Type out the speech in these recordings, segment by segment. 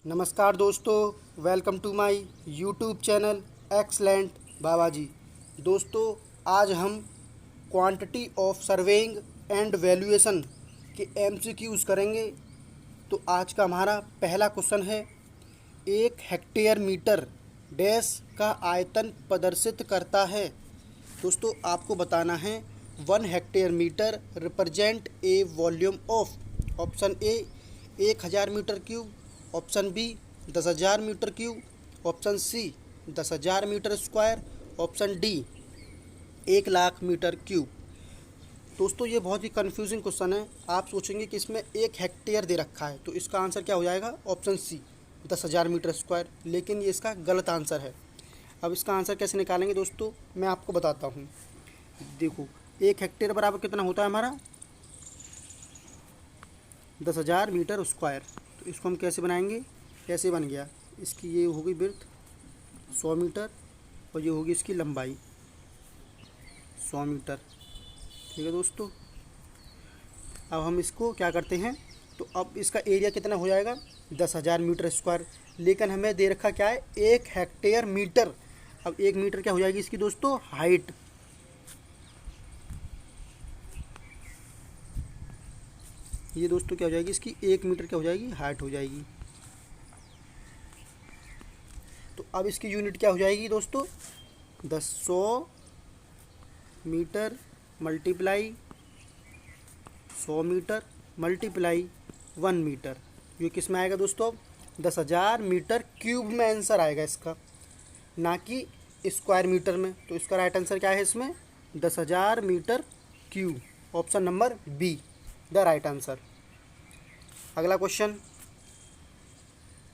नमस्कार दोस्तों, welcome to my YouTube channel excellent Babaji. दोस्तों, आज हम quantity of surveying and valuation के एमसीक्यूज करेंगे। तो आज का हमारा पहला क्वेश्चन है, एक हेक्टेयर मीटर डैश का आयतन प्रदर्शित करता है। दोस्तों, आपको बताना है 1 hectare metre represent a volume of option A 1000 metre cube, option B 10,000 metre cube, option C 10,000 metre square, option D 1,00,000 metre cube. दोस्तों, ये बहुत ही कन्फ्यूजिंग क्वेश्चन है। आप सोचेंगे कि इसमें 1 हेक्टेयर दे रखा है, तो इसका आंसर क्या हो जाएगा? Option C 10,000 metre square. लेकिन ये इसका गलत आंसर है। अब इसका आंसर कैसे निकालेंगे दोस्तों, मैं आपको बताता हूँ। देखो, 1 हेक्टेयर बराबर कितना होता है हमारा? 10,000 मीटर स्क्वायर। तो इसको हम कैसे बनाएंगे? कैसे बन गया? इसकी ये होगी विड्थ 100 मीटर और ये होगी इसकी लंबाई 100 मीटर। ठीक है दोस्तों, अब हम इसको क्या करते हैं, तो अब इसका एरिया कितना हो जाएगा? 10,000 मीटर स्क्वायर। लेकिन हमें दे रखा क्या है? 1 हेक्टेयर मीटर। अब 1 मीटर क्या हो जाएगी इसकी दोस्तों? हाइट। ये दोस्तों क्या हो जाएगी इसकी? 1 मीटर क्या हो जाएगी? हाइट हो जाएगी। तो अब इसकी यूनिट क्या हो जाएगी दोस्तों? 100 metre multiply 100 metre multiply 1 metre. ये किस में आएगा दोस्तों? 10,000 मीटर क्यूब में आंसर आएगा इसका, ना कि स्क्वायर मीटर में। तो इसका राइट आंसर क्या है इसमें? 10,000 metre cube. Option number B the right answer. अगला question,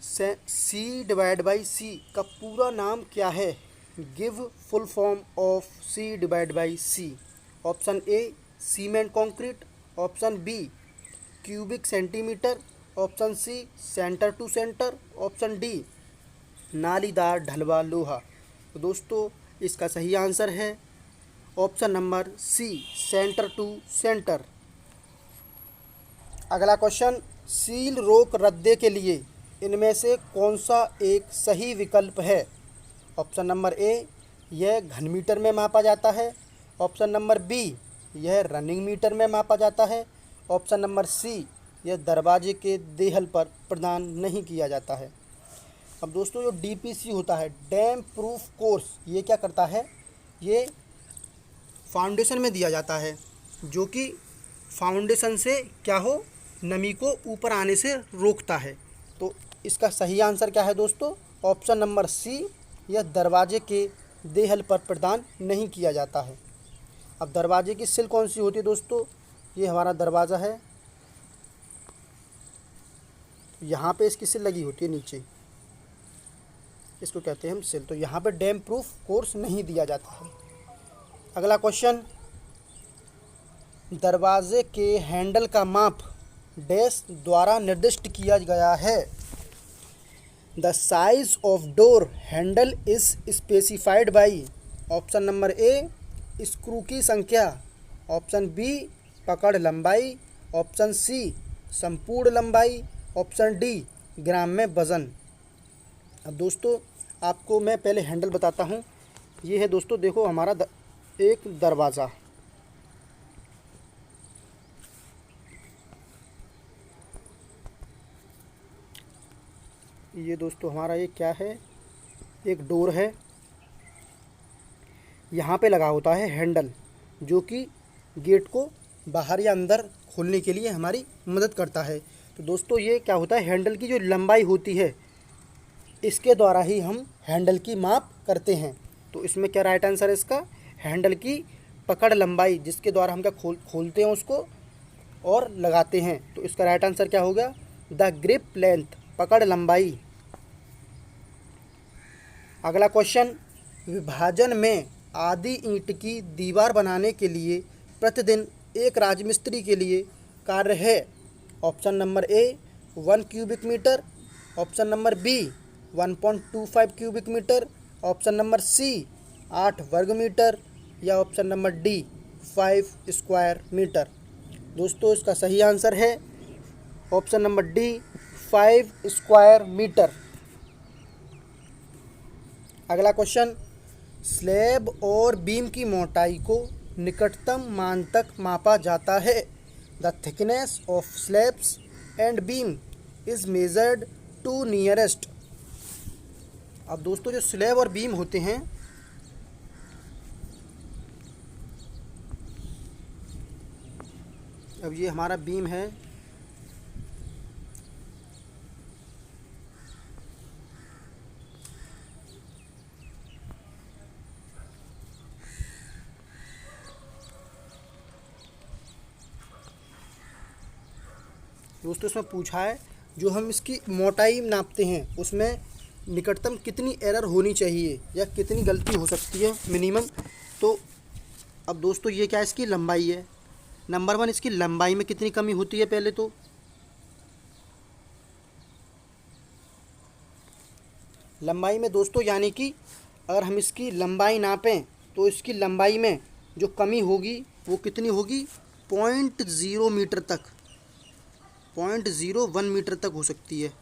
C divide by C का पूरा नाम क्या है? Give full form of C divide by C. Option A cement concrete, option B cubic centimetre, option C centre to centre, option D नालीदार ढलवा लोहा। तो दोस्तों, इसका सही आंसर है option number C centre to centre. अगला क्वेश्चन, सील रोक रद्दे के लिए इनमें से कौन सा एक सही विकल्प है? ऑप्शन नंबर ए यह घन मीटर में मापा जाता है, ऑप्शन नंबर बी यह रनिंग मीटर में मापा जाता है, ऑप्शन नंबर सी यह दरवाजे के देहल पर प्रदान नहीं किया जाता है। अब दोस्तों, जो डीपीसी होता है, डैम प्रूफ कोर्स, ये क्या करता है? ये फाउंडेशन में दिया जाता है, जो कि फाउंडेशन से क्या हो, नमी को ऊपर आने से रोकता है। तो इसका सही आंसर क्या है दोस्तों? ऑप्शन नंबर सी यह दरवाजे के देहल पर प्रदान नहीं किया जाता है। अब दरवाजे की सिल कौन सी होती है दोस्तों? ये हमारा दरवाज़ा है, यहाँ पे इसकी सिल लगी होती है नीचे, इसको कहते हैं हम सिल। तो यहाँ पे डैम प्रूफ कोर्स नहीं दिया जाता है। अगला क्वेश्चन, दरवाजे के हैंडल का माप डैश द्वारा निर्दिष्ट किया गया है। The size of door handle is specified by. Option number A screw की संख्या, ऑप्शन बी पकड़ लंबाई, ऑप्शन सी संपूर्ण लंबाई, ऑप्शन डी ग्राम में वजन। अब दोस्तों, आपको मैं पहले हैंडल बताता हूँ। ये है दोस्तों, देखो हमारा एक दरवाज़ा। ये दोस्तों हमारा ये क्या है? एक डोर है। यहाँ पे लगा होता है हैंडल, जो कि गेट को बाहर या अंदर खोलने के लिए हमारी मदद करता है। तो दोस्तों, ये क्या होता है? हैंडल की जो लंबाई होती है, इसके द्वारा ही हम हैंडल की माप करते हैं। तो इसमें क्या राइट आंसर है इसका? हैंडल की पकड़ लंबाई, जिसके द्वारा हम क्या खोलते हैं उसको और लगाते हैं। तो इसका राइट आंसर क्या होगा? द ग्रिप लेंथ, पकड़ लंबाई। अगला क्वेश्चन, विभाजन में आधी ईंट की दीवार बनाने के लिए प्रतिदिन एक राजमिस्त्री के लिए कार्य है। Option number A 1 cubic metre, option number B 1.25 cubic metre, option number C 8 वर्ग मीटर, या option number D 5 square metre. दोस्तों, इसका सही आंसर है option number D 5 square metre. अगला क्वेश्चन, स्लैब और बीम की मोटाई को निकटतम मान तक मापा जाता है। The thickness of slabs and beam is measured to nearest. अब दोस्तों जो स्लैब और बीम होते हैं, अब ये हमारा बीम है, दोस्तों इसमें पूछा है जो हम इसकी मोटाई नापते हैं उसमें निकटतम कितनी एरर होनी चाहिए या कितनी गलती हो सकती है मिनिमम। तो अब दोस्तों ये क्या है, इसकी लंबाई है। नंबर 1, इसकी लंबाई में कितनी कमी होती है पहले तो। लंबाई में दोस्तों यानी कि अगर हम इसकी लंबाई नापें तो इसकी लंबाई में जो कमी होगी वो कितनी होगी, 0.0 मीटर तक, 0.01 मीटर तक हो सकती है।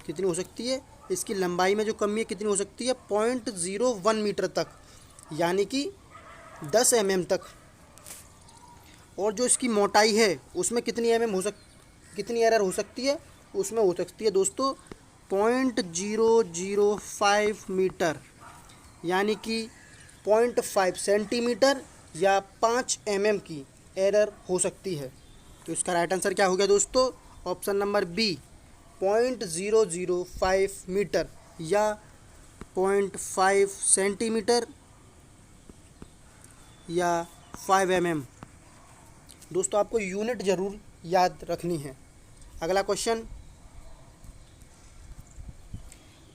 कितनी हो सकती है, इसकी लंबाई में जो कमी है कितनी हो सकती है, 0.01 मीटर तक, यानी कि 10 mm तक। और जो इसकी मोटाई है उसमें कितनी कितनी एरर हो सकती है, उसमें हो सकती है दोस्तों 0.005 मीटर, यानी कि 0.5 सेंटीमीटर या 5 mm की एरर हो सकती है। तो इसका राइट आंसर क्या हो गया दोस्तों, ऑप्शन नंबर बी, 0.005 मीटर या 0.5 सेंटीमीटर या 5 mm। दोस्तों आपको यूनिट ज़रूर याद रखनी है। अगला क्वेश्चन,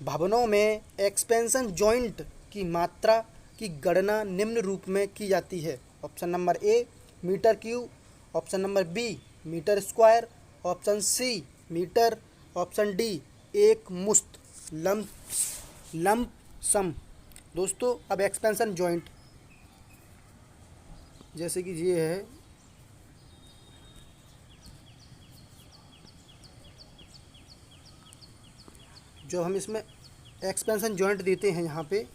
भवनों में एक्सपेंशन जॉइंट की मात्रा की गणना निम्न रूप में की जाती है। Option number A, metre cube, option number B, metre square, option C, metre, option D, एक मुश्त, लंप सम। दोस्तों अब एक्सपेंशन जॉइंट जैसे कि ये है, जो हम इसमें एक्सपेंशन जॉइंट देते हैं, यहाँ पे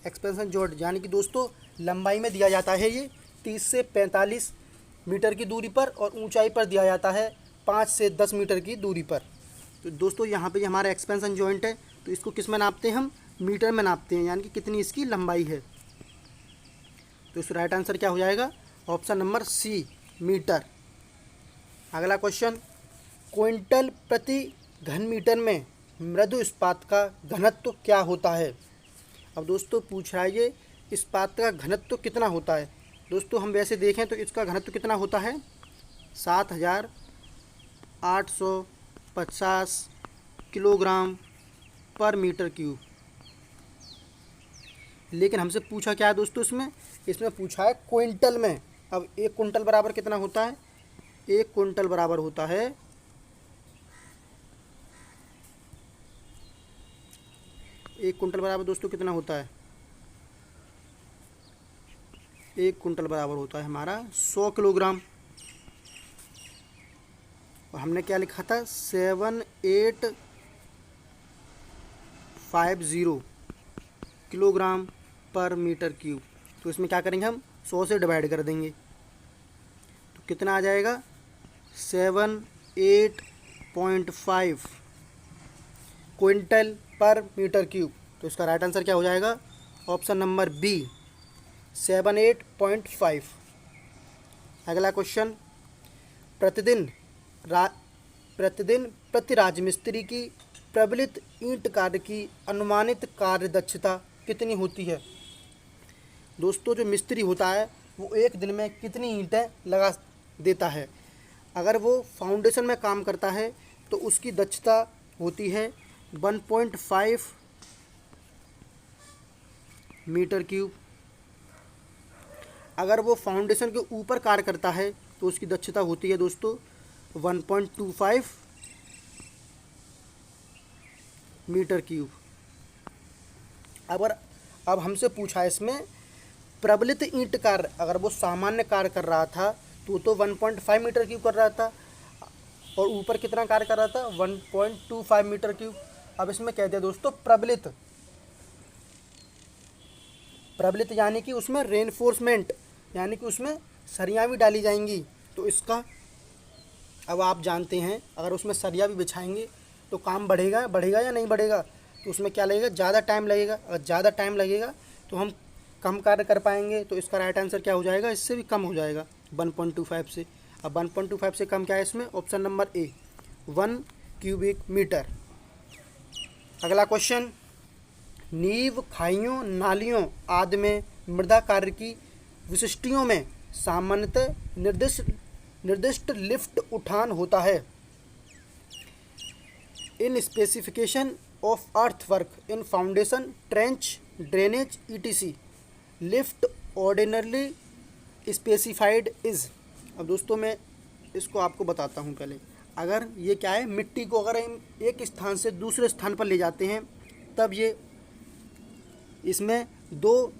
एक्सपेंशन जॉइंट यानी कि दोस्तों लंबाई में दिया जाता है ये 30 से 45 मीटर की दूरी पर और ऊंचाई पर दिया जाता है 5 से 10 मीटर की दूरी पर। तो दोस्तों यहाँ पे हमारा एक्सपेंशन जॉइंट है, तो इसको किस में नापते हैं, हम मीटर में नापते हैं, यानी कि कितनी इसकी लंबाई है। तो इसका राइट आंसर क्या हो जाएगा, ऑप्शन नंबर सी, मीटर। अगला क्वेश्चन, क्विंटल प्रति घन मीटर में मृदु इस्पात का घनत्व क्या होता है। अब दोस्तों पूछ रहा है ये इस्पात का घनत्व कितना होता है। दोस्तों हम वैसे देखें तो इसका घनत्व कितना होता है, 7,850 किलोग्राम पर मीटर क्यूब। लेकिन हमसे पूछा क्या है दोस्तों, इसमें पूछा है क्विंटल में। अब 1 क्विंटल बराबर कितना होता है, 1 क्विंटल बराबर होता है 1 क्विंटल बराबर दोस्तों कितना होता है, 1 क्विंटल बराबर होता है हमारा 100 किलोग्राम। और हमने क्या लिखा था, 7850 किलोग्राम पर मीटर क्यूब। तो इसमें क्या करेंगे, हम 100 से डिवाइड कर देंगे, तो कितना आ जाएगा, 78.5 क्विंटल पर मीटर क्यूब। तो इसका राइट आंसर क्या हो जाएगा, ऑप्शन नंबर बी, 78.5। अगला क्वेश्चन, प्रतिदिन प्रति राजमिस्त्री की प्रबलित ईंट कार्य की अनुमानित कार्य दक्षता कितनी होती है। दोस्तों जो मिस्त्री होता है वो एक दिन में कितनी ईंटें लगा देता है। अगर वो फाउंडेशन में काम करता है तो उसकी दक्षता होती है 1.5 मीटर क्यूब। अगर वो फाउंडेशन के ऊपर कार्य करता है तो उसकी दक्षता होती है दोस्तों 1.25 मीटर क्यूब। अब हमसे पूछा है इसमें प्रबलित ईंट कार्य, अगर वो सामान्य कार्य कर रहा था तो 1.5 मीटर क्यूब कर रहा था और ऊपर कितना कार्य कर रहा था 1.25 मीटर क्यूब। अब इसमें कहते हैं दोस्तों प्रबलित, प्रबलित यानी कि उसमें रेनफोर्समेंट यानी कि उसमें सरियाँ भी डाली जाएंगी। तो इसका अब आप जानते हैं अगर उसमें सरिया भी बिछाएंगे तो काम बढ़ेगा बढ़ेगा या नहीं बढ़ेगा। तो उसमें क्या लगेगा, ज़्यादा टाइम लगेगा। अगर ज़्यादा टाइम लगेगा तो हम कम कार्य कर पाएंगे। तो इसका राइट आंसर क्या हो जाएगा, इससे भी कम हो जाएगा 1.25 से। अब 1.25 से कम क्या है इसमें, option number A 1 cubic metre. अगला क्वेश्चन, नींव, खाइयों, नालियों आदि में मृदा कार्य की विशिष्टियों में सामान्यतः निर्दिष्ट लिफ्ट उठान होता है। In specification of earthwork in foundation, trench, drainage etc lift ordinarily specified is. अब दोस्तों मैं इसको आपको बताता हूँ पहले। अगर ये क्या है, मिट्टी को अगर हम एक स्थान से दूसरे स्थान पर ले जाते हैं तब ये इसमें दो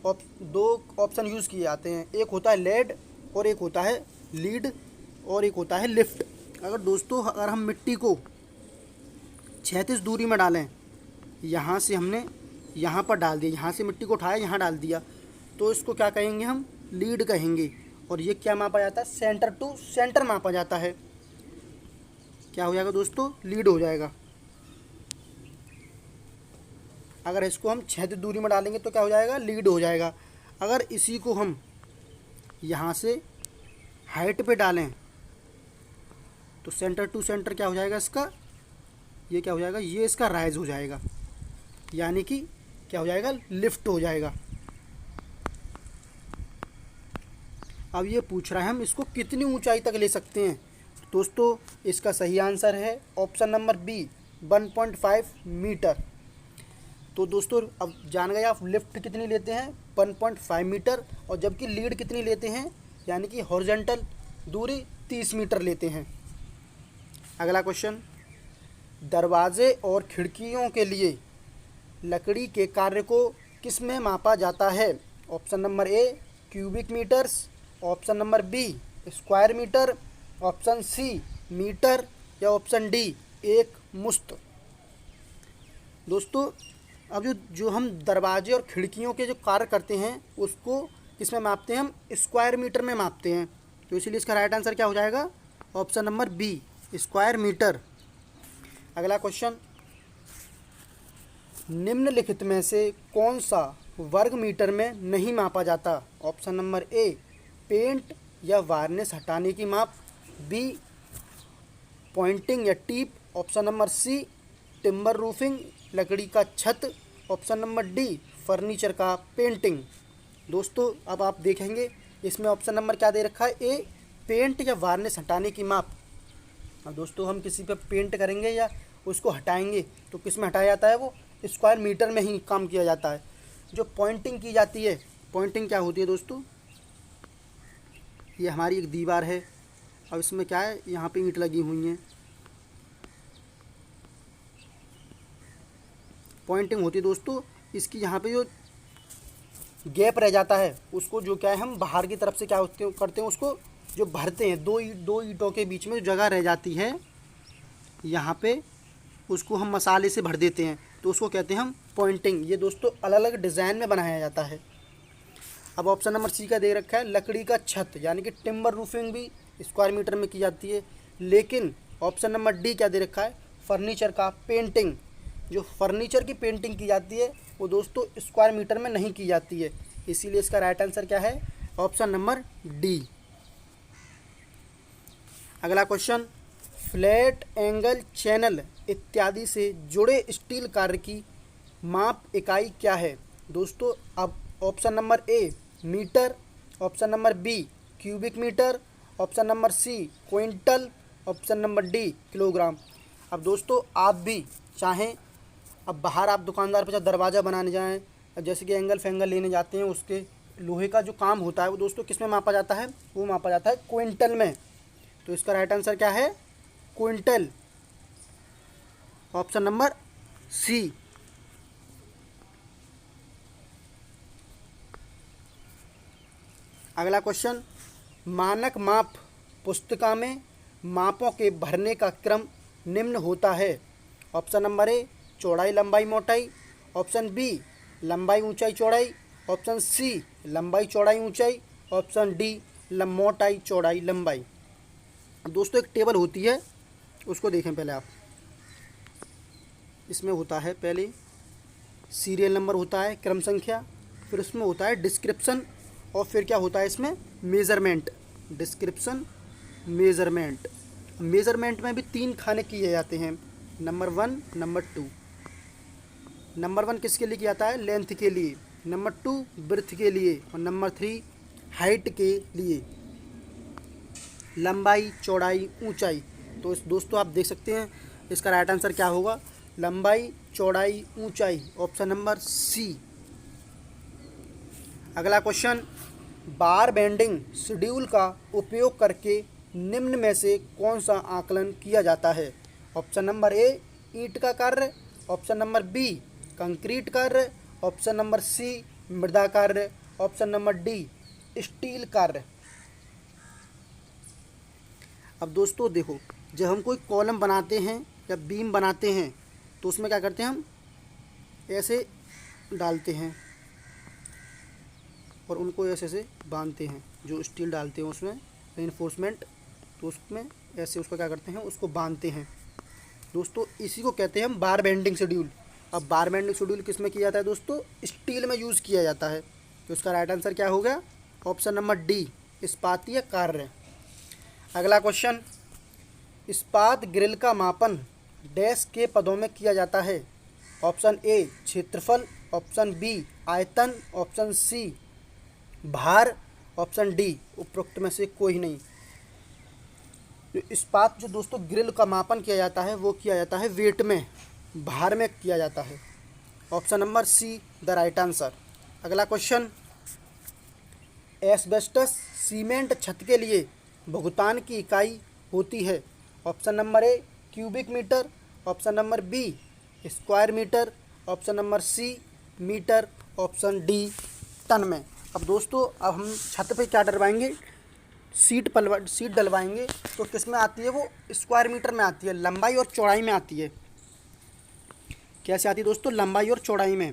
ऑप्शन यूज़ किए जाते हैं। एक होता है लेड और एक होता है लीड और एक होता है लिफ्ट। अगर दोस्तों अगर हम मिट्टी को 36 दूरी में डालें, यहाँ से हमने यहाँ पर डाल दिया, यहाँ से मिट्टी को उठाया यहाँ डाल दिया, तो इसको क्या कहेंगे, हम लीड कहेंगे। और ये क्या मापा जाता है, सेंटर टू सेंटर मापा जाता है। क्या हो जाएगा दोस्तों, लीड हो जाएगा। अगर इसको हम 36 दूरी में डालेंगे तो क्या हो जाएगा, लीड हो जाएगा। अगर इसी को हम यहाँ से हाइट पे डालें तो सेंटर टू सेंटर क्या हो जाएगा इसका, ये क्या हो जाएगा, ये इसका राइज हो जाएगा, यानी कि क्या हो जाएगा, लिफ्ट हो जाएगा। अब ये पूछ रहा है हम इसको कितनी ऊंचाई तक ले सकते हैं। दोस्तों इसका सही आंसर है ऑप्शन नंबर बी 1.5 मीटर। तो दोस्तों अब जान गए आप लिफ्ट कितनी लेते हैं 1.5 मीटर, और जबकि लीड कितनी लेते हैं, यानी कि हॉरिजॉन्टल दूरी 30 मीटर लेते हैं। अगला क्वेश्चन, दरवाजे और खिड़कियों के लिए लकड़ी के कार्य को किस में मापा जाता है। Option number A cubic metres, option number B square metre, option C metre या ऑप्शन डी एक मुश्त। दोस्तों अब जो हम दरवाजे और खिड़कियों के जो कार्य करते हैं उसको किसमें मापते हैं, हम स्क्वायर मीटर में मापते हैं। तो इसीलिए इसका राइट आंसर क्या हो जाएगा, option number B square metre. अगला क्वेश्चन, निम्नलिखित में से कौन सा वर्ग मीटर में नहीं मापा जाता। ऑप्शन नंबर ए पेंट या वार्निश हटाने की माप, बी पॉइंटिंग या टीप, option number C timber roofing लकड़ी का छत, ऑप्शन नंबर डी फर्नीचर का पेंटिंग। दोस्तों अब आप देखेंगे इसमें ऑप्शन नंबर क्या दे रखा है, ए पेंट या वार्निश हटाने की माप। अब दोस्तों हम किसी पे पेंट करेंगे या उसको हटाएंगे तो किस में हटाया जाता है, वो स्क्वायर मीटर में ही काम किया जाता है। जो पॉइंटिंग की जाती है, पॉइंटिंग क्या होती है दोस्तों, ये हमारी एक दीवार है, अब इसमें क्या है, यहाँ पे ईंट लगी हुई हैं, पॉइंटिंग होती है दोस्तों। इसकी यहाँ पे जो गैप रह जाता है उसको जो क्या है, हम बाहर की तरफ से क्या करते हैं, उसको जो भरते हैं, दो ईंटों के बीच में जो जगह रह जाती है यहाँ पे, उसको हम मसाले से भर देते हैं, तो उसको कहते हैं हम पॉइंटिंग। ये दोस्तों अलग अलग डिज़ाइन में बनाया जाता है। अब ऑप्शन नंबर सी का दे रखा है लकड़ी का छत, यानी कि टिम्बर रूफिंग भी स्क्वायर मीटर में की जाती है। लेकिन ऑप्शन नंबर डी क्या दे रखा है, फर्नीचर का पेंटिंग। जो फर्नीचर की पेंटिंग की जाती है वो दोस्तों स्क्वायर मीटर में नहीं की जाती है। इसीलिए इसका राइट आंसर क्या है, ऑप्शन नंबर डी। अगला क्वेश्चन, फ्लैट एंगल चैनल इत्यादि से जुड़े स्टील कार्य की माप इकाई क्या है। दोस्तों अब option number A metre, option number B cubic metre, option number C quintal, option number D kilogram. अब दोस्तों आप भी चाहें, अब बाहर आप दुकानदार पे जब दरवाज़ा बनाने जाएं, जैसे कि एंगल फेंगल लेने जाते हैं, उसके लोहे का जो काम होता है वो दोस्तों किस में मापा जाता है, वो मापा जाता है क्विंटल में। तो इसका राइट आंसर क्या है, क्विंटल, ऑप्शन नंबर सी। अगला क्वेश्चन, मानक माप पुस्तिका में मापों के भरने का क्रम निम्न होता है। ऑप्शन नंबर ए चौड़ाई लंबाई मोटाई, ऑप्शन बी लंबाई ऊंचाई चौड़ाई, ऑप्शन सी लंबाई चौड़ाई ऊंचाई, ऑप्शन डी मोटाई चौड़ाई लंबाई। दोस्तों एक टेबल होती है, उसको देखें पहले आप। इसमें होता है पहले सीरियल नंबर होता है, क्रम संख्या, फिर उसमें होता है डिस्क्रिप्शन, और फिर क्या होता है इसमें मेज़रमेंट। Description, measurement. मेज़रमेंट में भी 3 खाने किए जाते हैं, नंबर 1, नंबर 2। नंबर 1 किसके लिए किया जाता है? लेंथ के लिए, नंबर 2 ब्रेड्थ के लिए, और नंबर 3 हाइट के लिए, लंबाई चौड़ाई ऊंचाई। तो दोस्तों आप देख सकते हैं इसका राइट आंसर क्या होगा? लंबाई चौड़ाई ऊंचाई, ऑप्शन नंबर सी। अगला क्वेश्चन, बार बेंडिंग शेड्यूल का उपयोग करके निम्न में से कौन सा आकलन किया जाता है? ऑप्शन नंबर ए ईंट का कार्य, ऑप्शन नंबर बी कंक्रीट कार्य, ऑप्शन नंबर सी मृदा कार्य, ऑप्शन नंबर डी स्टील कार्य। अब दोस्तों देखो, जब हम कोई कॉलम बनाते हैं या बीम बनाते हैं तो उसमें क्या करते हैं, हम ऐसे डालते हैं और उनको ऐसे से बांधते हैं। जो स्टील डालते हैं उसमें रेनफोर्समेंट, तो उसमें ऐसे उसको क्या करते हैं, उसको बांधते हैं। दोस्तों इसी को कहते हैं हम बार बेंडिंग शेड्यूल। अब बार बेंडिंग शेड्यूल किस में किया जाता है दोस्तों? स्टील में यूज़ किया जाता है। तो उसका राइट आंसर क्या हो गया? ऑप्शन नंबर डी इस्पातीय कार्य। अगला क्वेश्चन, इस्पात ग्रिल का मापन डैश के पदों में किया जाता है? ऑप्शन ए क्षेत्रफल, ऑप्शन बी आयतन, ऑप्शन सी भार, ऑप्शन डी उपरोक्त में से कोई नहीं। जो इस्पात जो दोस्तों ग्रिल का मापन किया जाता है वो किया जाता है वेट में, भार में किया जाता है। Option number C the right answer. अगला क्वेश्चन, एस्बेस्टस सीमेंट छत के लिए भुगतान की इकाई होती है? Option number A cubic metre, option number B square metre, option number C metre, option D ton में। अब दोस्तों अब हम छत पे क्या डलवाएंगे? सीट डलवाएंगे, तो किस में आती है वो? स्क्वायर मीटर में आती है, लंबाई और चौड़ाई में आती है। कैसे आती है दोस्तों? लंबाई और चौड़ाई में।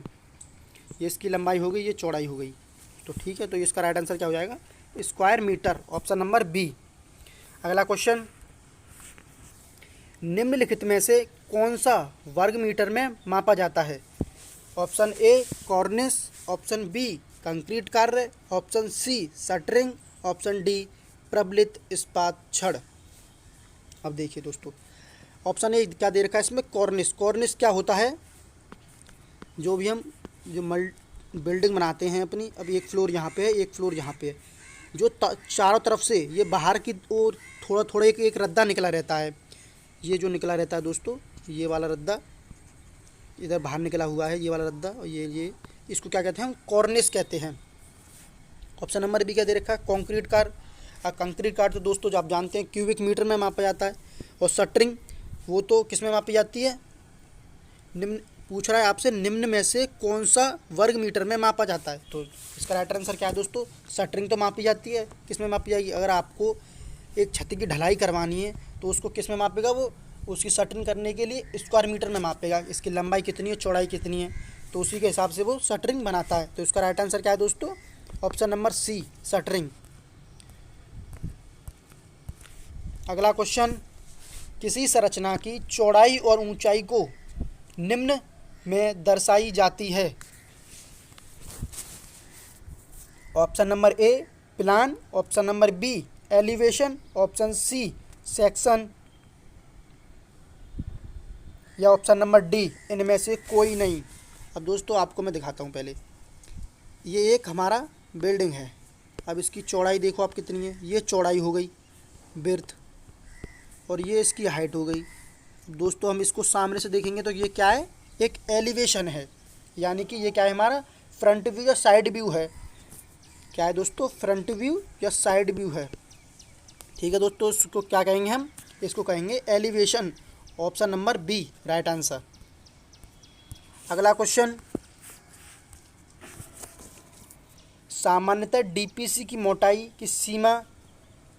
ये इसकी लंबाई हो गई, ये चौड़ाई हो गई, तो ठीक है। तो इसका राइट आंसर क्या हो जाएगा? Square metre, option number B. अगला क्वेश्चन, निम्नलिखित में से कौन सा वर्ग मीटर में मापा जाता है? Option A cornice, option B concrete कार्य, option C shuttering, option D प्रबलित इस्पात छड़। अब देखिए दोस्तों, ऑप्शन ए क्या दे रखा है इसमें? कॉर्निस। कॉर्निस क्या होता है? जो भी हम बिल्डिंग बनाते हैं अपनी, अब एक फ्लोर यहाँ पे है, एक फ्लोर यहाँ पे है, जो चारों तरफ से ये बाहर की ओर थोड़ा थोड़ा एक रद्दा निकला रहता है। ये जो निकला रहता है दोस्तों, ये वाला रद्दा इधर बाहर निकला हुआ है, ये वाला रद्दा, और ये इसको क्या कहते हैं? हम कॉर्निस कहते हैं। ऑप्शन नंबर बी क्या दे रखा है? Concrete car. कंक्रीट कार तो दोस्तों जो आप जानते हैं क्यूबिक मीटर में मापा जाता है। और शटरिंग वो तो किस में मापी जाती है? निम्न पूछ रहा है आपसे, निम्न में से कौन सा वर्ग मीटर में मापा जाता है? तो इसका राइट आंसर क्या है दोस्तों? शटरिंग तो मापी जाती है। किस में मापी जाएगी? अगर आपको एक छत की ढलाई करवानी है तो उसको किस में मापेगा? वो उसकी शटरिंग करने के लिए स्क्वायर मीटर में मापेगा, इसकी लंबाई कितनी है, चौड़ाई कितनी है, तो उसी के हिसाब से वो शटरिंग बनाता है। तो इसका राइट आंसर क्या है दोस्तों? Option number C shuttering. अगला क्वेश्चन, किसी संरचना की चौड़ाई और ऊंचाई को निम्न में दर्शाई जाती है? Option number A plan, option number B elevation, option C section, या ऑप्शन नंबर डी इनमें से कोई नहीं। अब दोस्तों आपको मैं दिखाता हूँ। पहले ये एक हमारा बिल्डिंग है। अब इसकी चौड़ाई देखो आप कितनी है, ये चौड़ाई हो गई बिर्थ, और ये इसकी हाइट हो गई। दोस्तों हम इसको सामने से देखेंगे तो ये क्या है? एक एलिवेशन है, यानी कि ये क्या है? हमारा फ्रंट व्यू या साइड व्यू है। क्या है दोस्तों? फ्रंट व्यू या साइड व्यू है। ठीक है दोस्तों, इसको क्या कहेंगे हम? इसको कहेंगे elevation, option number B right answer. अगला क्वेश्चन, सामान्यतः डीपीसी की मोटाई की सीमा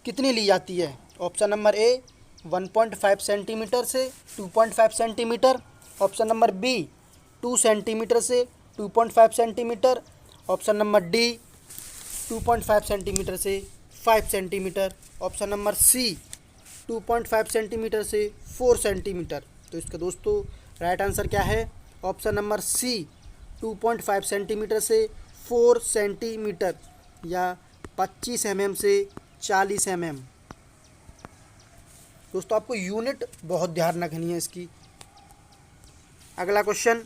कितनी ली जाती है? ऑप्शन नंबर ए 1.5 सेंटीमीटर से 2.5 centimetre, option number B 2 centimetre से 2.5 centimetre, option number D 2.5 centimetre से 5 centimetre, option number C 2.5 centimetre से 4 सेंटीमीटर। तो इसका दोस्तों राइट आंसर क्या है? ऑप्शन नंबर सी 2.5 सेंटीमीटर से 4 सेंटीमीटर या 25 mm से 40 mm। दोस्तों आपको यूनिट बहुत ध्यान रखनी है इसकी। अगला क्वेश्चन,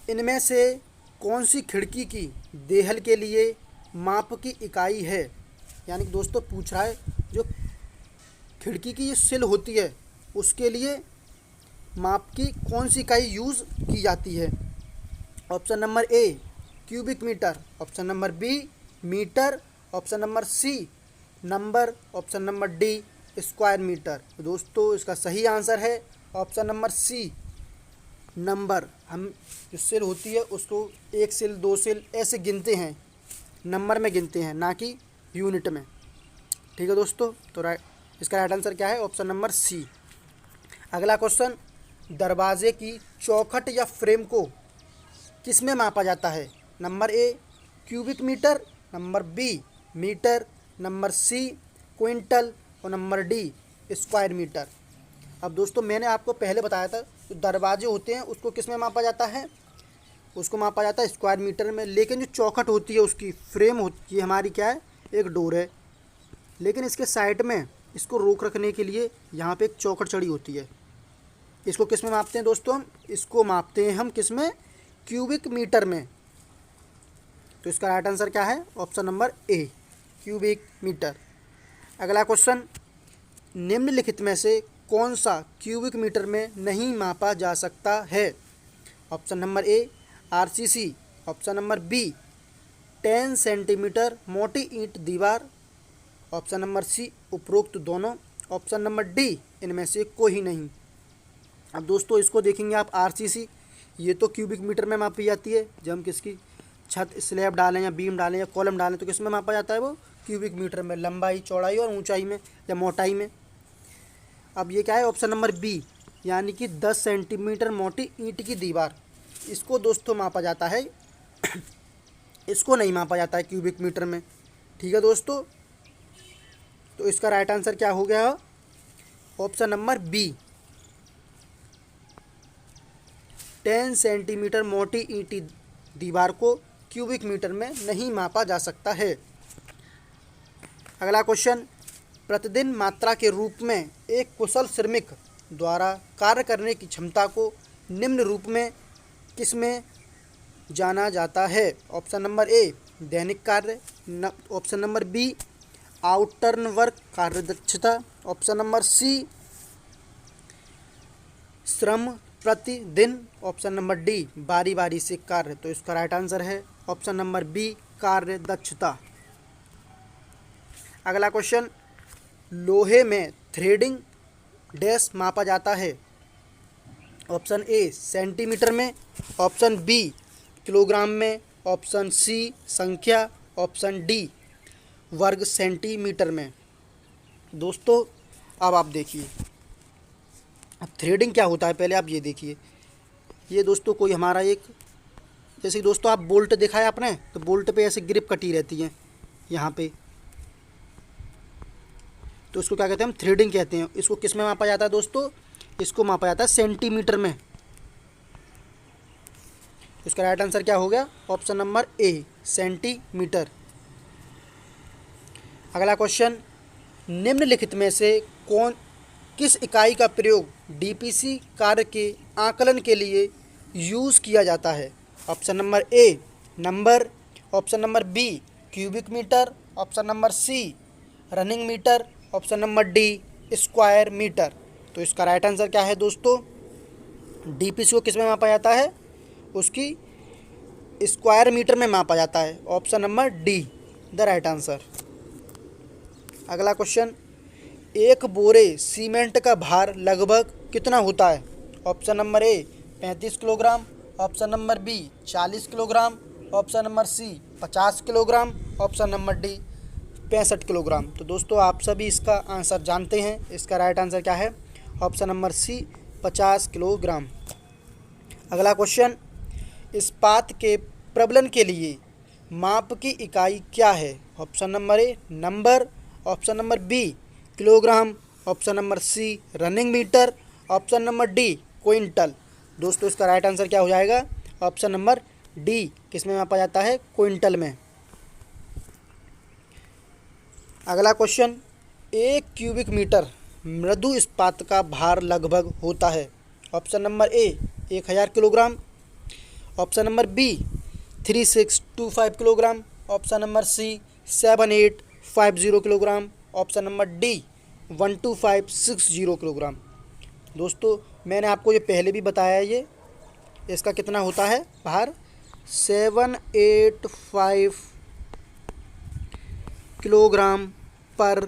इनमें से कौन सी खिड़की की देहल के लिए माप की इकाई है? यानी कि दोस्तों पूछ रहा है जो खिड़की की ये सिल होती है उसके लिए माप की कौन सी इकाई यूज़ की जाती है? Option number A cubic metre, option number B metre, option number C number, option number D square metre. तो दोस्तों इसका सही आंसर है ऑप्शन नंबर सी नंबर। हम जो सिल होती है उसको 1 सिल 2 सिल ऐसे गिनते हैं, नंबर में गिनते हैं, ना कि यूनिट में। ठीक है दोस्तों, तो इसका राइट आंसर क्या है? Option number C. अगला क्वेश्चन, दरवाजे की चौखट या फ्रेम को किस में मापा जाता है? Number A cubic metre, number B metre, number C quintal और नंबर डी स्क्वायर मीटर। अब दोस्तों मैंने आपको पहले बताया था जो दरवाजे होते हैं उसको किस में मापा जाता है? उसको मापा जाता है स्क्वायर मीटर में। लेकिन जो चौखट होती है उसकी फ्रेम होती है हमारी क्या है? एक डोर है। लेकिन इसके साइड में इसको रोक रखने के लिए यहाँ पे एक चौखट चढ़ी होती है। इसको किस में मापते हैं दोस्तों? हम इसको मापते हैं हम किस में? क्यूबिक मीटर में। तो इसका राइट आंसर क्या है? Option number A cubic metre. अगला क्वेश्चन, निम्नलिखित में से कौन सा क्यूबिक मीटर में नहीं मापा जा सकता है? Option number A RCC, option number B 10 centimetre मोटी ईंट दीवार, ऑप्शन नंबर सी उपरोक्त दोनों, ऑप्शन नंबर डी इनमें से कोई नहीं। अब दोस्तों इसको देखेंगे आप, आरसीसी ये तो क्यूबिक मीटर में मापी जाती है। जब हम किसकी छत स्लैब डालें या बीम डालें या कॉलम डालें तो किस में मापा जाता है? वो क्यूबिक मीटर में, लंबाई चौड़ाई और ऊंचाई में या मोटाई में। अब ये क्या है? ऑप्शन नंबर बी यानी कि 10 सेंटीमीटर मोटी ईंट की दीवार, इसको दोस्तों मापा जाता है इसको नहीं मापा जाता है क्यूबिक मीटर में। ठीक है दोस्तों, तो इसका राइट आंसर क्या हो गया? ऑप्शन नंबर बी 10 सेंटीमीटर मोटी ईंटी दीवार को क्यूबिक मीटर में नहीं मापा जा सकता है। अगला क्वेश्चन, प्रतिदिन मात्रा के रूप में एक कुशल श्रमिक द्वारा कार्य करने की क्षमता को निम्न रूप में किस में जाना जाता है? ऑप्शन नंबर ए दैनिक कार्य, option number B outturn work कार्यदक्षता, ऑप्शन नंबर सी श्रम प्रतिदिन, ऑप्शन नंबर डी बारी बारी से कार्य। तो इसका राइट आंसर है ऑप्शन नंबर बी कार्य दक्षता। अगला क्वेश्चन, लोहे में थ्रेडिंग डैश मापा जाता है? ऑप्शन ए सेंटीमीटर में, ऑप्शन बी किलोग्राम में, ऑप्शन सी संख्या, ऑप्शन डी वर्ग सेंटीमीटर में। दोस्तों अब आप देखिए, अब थ्रेडिंग क्या होता है पहले आप ये देखिए। ये दोस्तों कोई हमारा एक, जैसे दोस्तों आप बोल्ट देखा है आपने, तो बोल्ट पे ऐसे ग्रिप कटी रहती है यहाँ पे, तो इसको क्या कहते हैं? हम थ्रेडिंग कहते हैं। इसको किस में मापा जाता है दोस्तों? इसको मापा जाता है सेंटीमीटर में। इसका राइट आंसर क्या हो गया? ऑप्शन नंबर ए सेंटीमीटर। अगला क्वेश्चन, निम्नलिखित में से किस इकाई का प्रयोग डीपीसी कार्य के आकलन के लिए यूज़ किया जाता है? Option number A number, option number B cubic metre, option number C running metre, option number D square metre. तो इसका राइट आंसर क्या है दोस्तों? डीपीसी को किस में मापा जाता है? उसकी स्क्वायर मीटर में मापा जाता है। Option number D the right answer. अगला क्वेश्चन, एक बोरे सीमेंट का भार लगभग कितना होता है? Option number A 35 kilogram, option number B 40 kilogram, option number C 50 kilogram, option number D 65 kilogram. तो दोस्तों आप सभी इसका आंसर जानते हैं, इसका राइट आंसर क्या है? Option number C 50 kilogram. अगला क्वेश्चन, इस्पात के प्रबलन के लिए माप की इकाई क्या है? Option number A number, option number B kilogram, option number C running metre, option number D quintal. दोस्तों इसका राइट आंसर क्या हो जाएगा? ऑप्शन नंबर डी, किसमें मापा जाता है? क्विंटल में। अगला क्वेश्चन, 1 क्यूबिक मीटर मृदु इस्पात का भार लगभग होता है? Option number A 1000 kilogram, option number B 3625 kilogram, option number C 7850 kilogram, option number D 12560 kilogram. दोस्तों मैंने आपको ये पहले भी बताया है, ये इसका कितना होता है भार? 785 किलोग्राम पर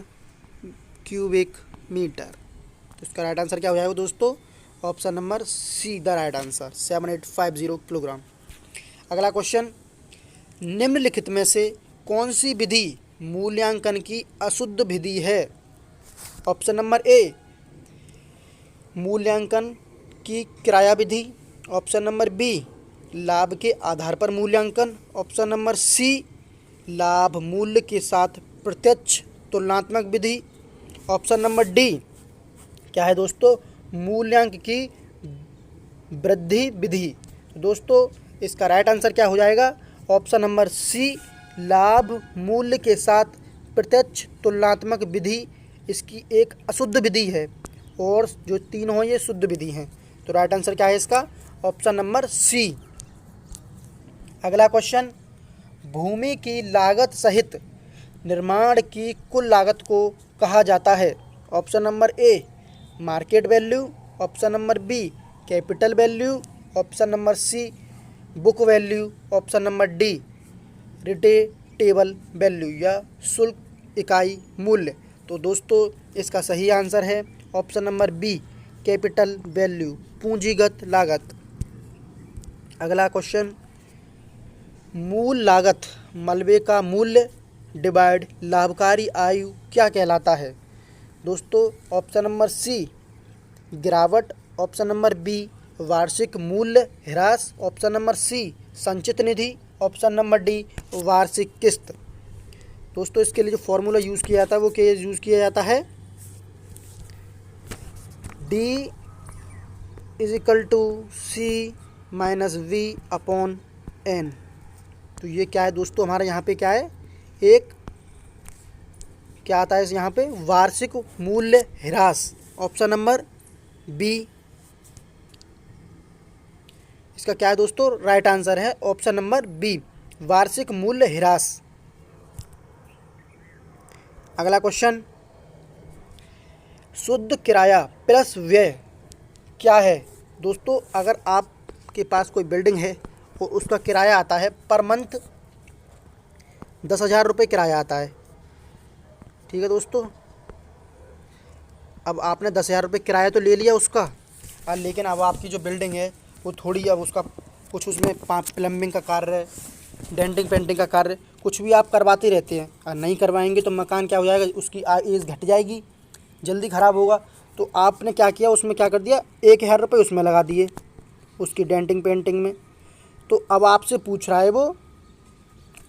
क्यूबिक मीटर। तो इसका राइट आंसर क्या हो जाएगा दोस्तों? Option number C the right answer, 7850 kilogram. अगला क्वेश्चन, निम्नलिखित में से कौन सी विधि मूल्यांकन की अशुद्ध विधि है? ऑप्शन नंबर ए मूल्यांकन की किराया विधि, ऑप्शन नंबर बी लाभ के आधार पर मूल्यांकन, ऑप्शन नंबर सी लाभ मूल्य के साथ प्रत्यक्ष तुलनात्मक विधि, ऑप्शन नंबर डी क्या है दोस्तों? मूल्यांक की वृद्धि विधि। दोस्तों इसका राइट आंसर क्या हो जाएगा? ऑप्शन नंबर सी लाभ मूल्य के साथ प्रत्यक्ष तुलनात्मक विधि इसकी एक अशुद्ध विधि है, और जो तीन हो ये शुद्ध विधि हैं। तो राइट आंसर क्या है इसका? Option number C. अगला क्वेश्चन, भूमि की लागत सहित निर्माण की कुल लागत को कहा जाता है? Option number A market value, option number B capital value, option number C book value, option number D rateable value या शुल्क इकाई मूल्य। तो दोस्तों इसका सही आंसर है option number B capital value, पूंजीगत लागत। अगला क्वेश्चन, मूल लागत मलबे का मूल्य डिवाइड लाभकारी आयु क्या कहलाता है? दोस्तों ऑप्शन नंबर सी गिरावट, ऑप्शन नंबर बी वार्षिक मूल्य ह्रास, ऑप्शन नंबर सी संचित निधि, ऑप्शन नंबर डी वार्षिक किस्त। दोस्तों इसके लिए जो फॉर्मूला यूज़ किया जाता है वो क्या यूज़ किया जाता है? D = C - V upon N। तो ये क्या है दोस्तों? हमारे यहाँ पे क्या है? एक क्या आता है यहाँ पे? वार्षिक मूल्य ह्रास। ऑप्शन नंबर बी इसका क्या है दोस्तों? राइट आंसर है ऑप्शन नंबर बी वार्षिक मूल्य ह्रास। अगला क्वेश्चन, शुद्ध किराया प्लस व्यय क्या है? दोस्तों अगर आपके पास कोई बिल्डिंग है और उसका किराया आता है पर मंथ 10,000 रुपये किराया आता है, ठीक है दोस्तों। अब आपने 10,000 रुपये किराया तो ले लिया उसका, लेकिन अब आपकी जो बिल्डिंग है वो थोड़ी, अब उसका कुछ उसमें प्लम्बिंग का कार्य, डेंटिंग पेंटिंग का कार्य कुछ भी आप करवाते रहते हैं, और नहीं करवाएंगे तो मकान क्या हो जाएगा? उसकी एज घट जाएगी, जल्दी ख़राब होगा। तो आपने क्या किया? उसमें क्या कर दिया? 1,000 रुपये उसमें लगा दिए उसकी डेंटिंग पेंटिंग में। तो अब आपसे पूछ रहा है वो,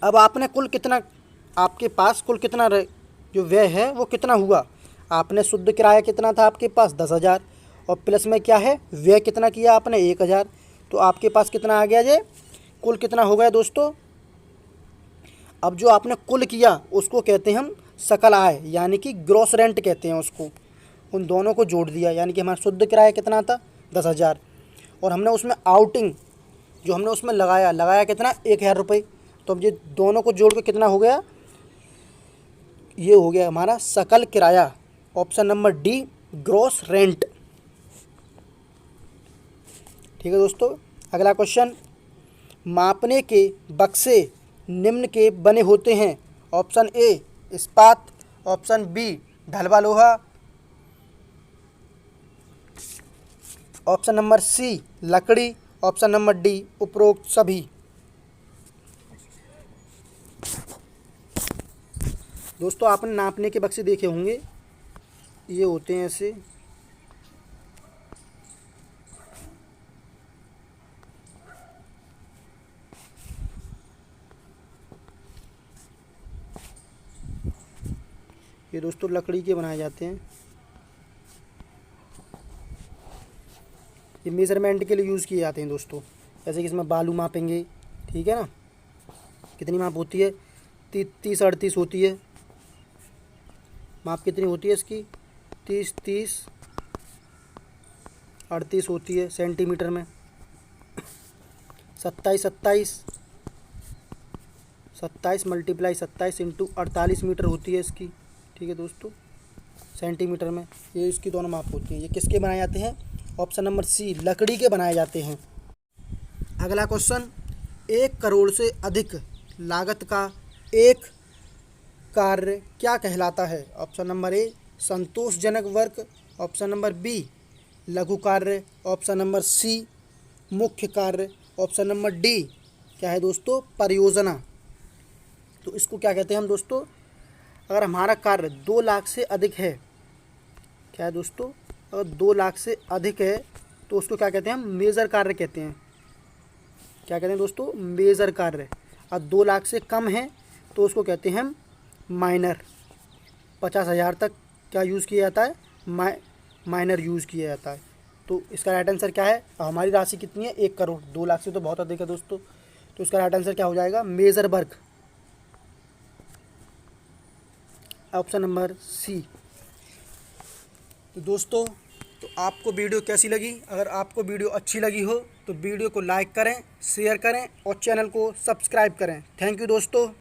अब आपने कुल कितना, आपके पास कुल कितना जो व्यय है वो कितना हुआ? आपने शुद्ध किराया कितना था आपके पास? 10,000, और प्लस में क्या है? व्यय कितना किया आपने? 1,000। तो आपके पास कितना आ गया? ये कुल कितना हो गया दोस्तों? अब जो आपने कुल किया उसको कहते हैं हम सकल आय, यानी कि ग्रॉस रेंट कहते हैं उसको। उन दोनों को जोड़ दिया, यानी कि हमारा शुद्ध किराया कितना था? 10,000, और हमने उसमें आउटिंग जो हमने उसमें लगाया कितना? 1,000 रुपये। तो अब ये दोनों को जोड़ के कितना हो गया? ये हो गया हमारा सकल किराया, option number D gross rent. ठीक है दोस्तों। अगला क्वेश्चन, मापने के बक्से निम्न के बने होते हैं? ऑप्शन ए इस्पात, ऑप्शन बी ढलवा लोहा, ऑप्शन नंबर सी लकड़ी, ऑप्शन नंबर डी उपरोक्त सभी। दोस्तों आपने नापने के बक्से देखे होंगे, ये होते हैं ऐसे। ये दोस्तों लकड़ी के बनाए जाते हैं। ये मेज़रमेंट के लिए यूज़ किए जाते हैं दोस्तों। जैसे कि इसमें बालू मापेंगे, ठीक है ना। कितनी माप होती है? 30-38 होती है। माप कितनी होती है इसकी? 30-38 होती है सेंटीमीटर में। 27 मल्टीप्लाई 27 इंटू 48 मीटर होती है इसकी, ठीक है दोस्तों, सेंटीमीटर में। ये इसकी दोनों माप होती हैं। ये किसके बनाए जाते हैं? ऑप्शन नंबर सी, लकड़ी के बनाए जाते हैं। अगला क्वेश्चन, 1 करोड़ से अधिक लागत का एक कार्य क्या कहलाता है? ऑप्शन नंबर ए, संतोषजनक वर्क। ऑप्शन नंबर बी, लघु कार्य। ऑप्शन नंबर सी, मुख्य कार्य। ऑप्शन नंबर डी क्या है दोस्तों? परियोजना। तो इसको क्या कहते हैं हम दोस्तों? अगर हमारा कार्य 2 लाख से अधिक है, क्या है दोस्तों? अगर 2 लाख से अधिक है तो उसको क्या कहते हैं? हम मेजर कार्य कहते हैं। क्या कहते हैं दोस्तों? मेजर कार्य। और 2 लाख से कम है तो उसको कहते हैं हम माइनर। 50,000 तक क्या यूज़ किया जाता है? माइनर यूज़ किया जाता है। तो इसका राइट आंसर क्या है? हमारी राशि कितनी है? 1 करोड़। 2 लाख से तो बहुत अधिक है दोस्तों। तो इसका राइट आंसर क्या हो जाएगा? Major work, option number C. तो दोस्तों, तो आपको वीडियो कैसी लगी? अगर आपको वीडियो अच्छी लगी हो तो वीडियो को लाइक करें, शेयर करें और चैनल को सब्सक्राइब करें। थैंक यू दोस्तों।